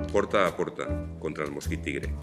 porta a porta contra el mosquit tigre.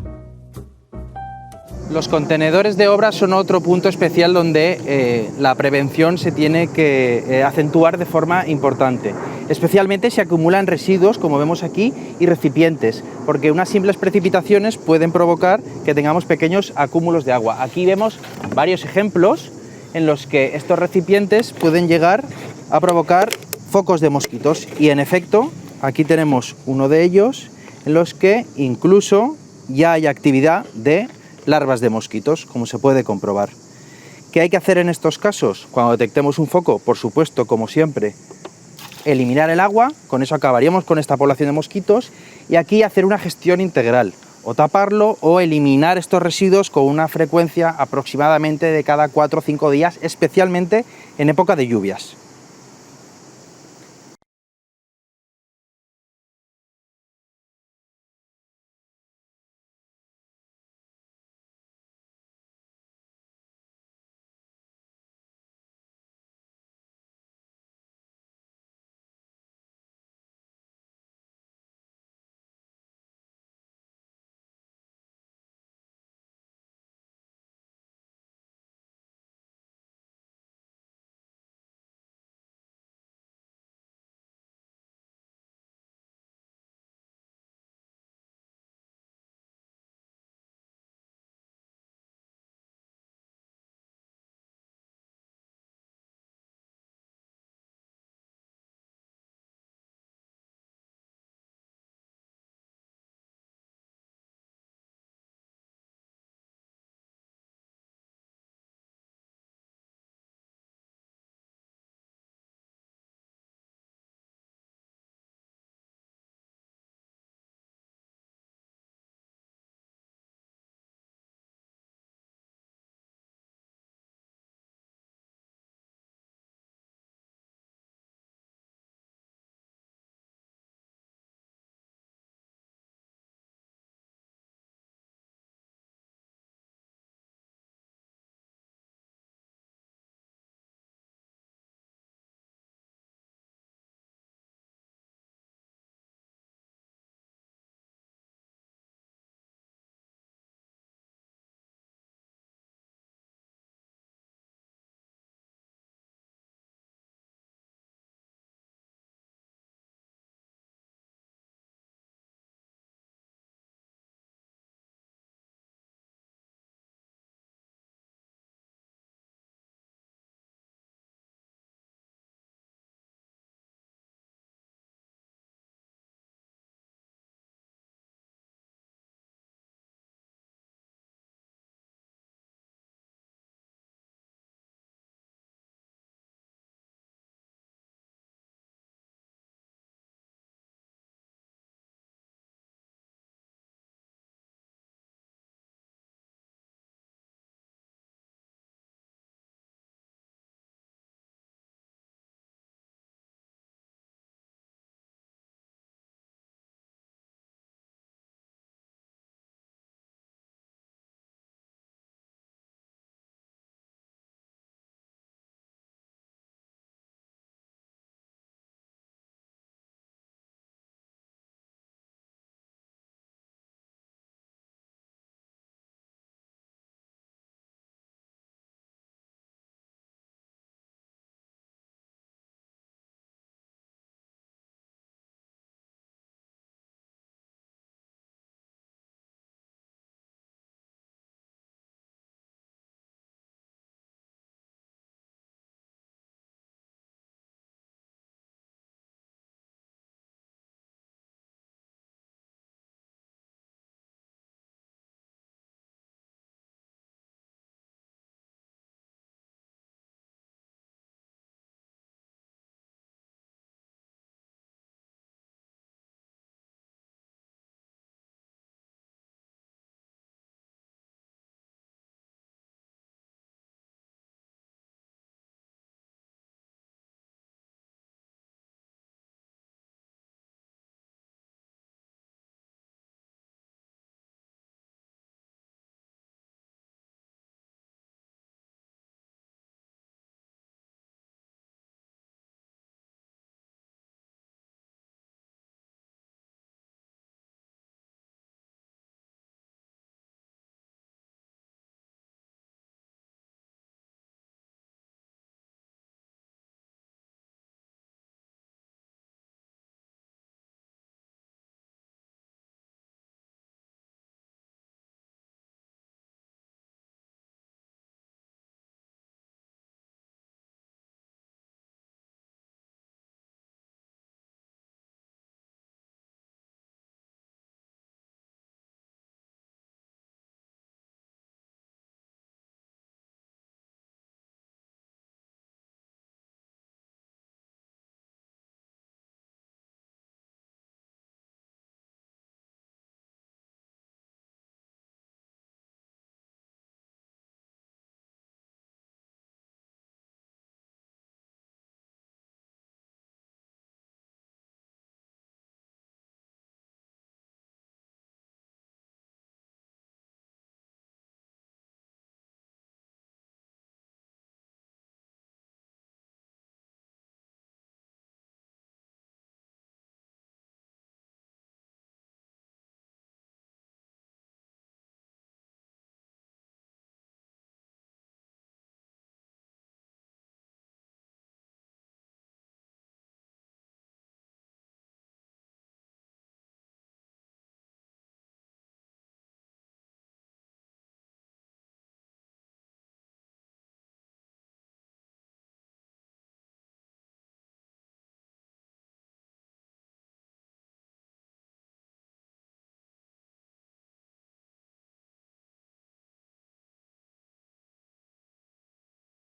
Los contenedores de obra son otro punto especial donde la prevención se tiene que acentuar de forma importante. Especialmente si acumulan residuos, como vemos aquí, y recipientes, porque unas simples precipitaciones pueden provocar que tengamos pequeños acúmulos de agua. Aquí vemos varios ejemplos en los que estos recipientes pueden llegar a provocar focos de mosquitos. Y en efecto, aquí tenemos uno de ellos en los que incluso ya hay actividad de larvas de mosquitos, como se puede comprobar. ¿Qué hay que hacer en estos casos? Cuando detectemos un foco, por supuesto, como siempre, eliminar el agua, con eso acabaríamos con esta población de mosquitos, y aquí hacer una gestión integral, o taparlo o eliminar estos residuos con una frecuencia aproximadamente de cada 4 o 5 días, especialmente en época de lluvias.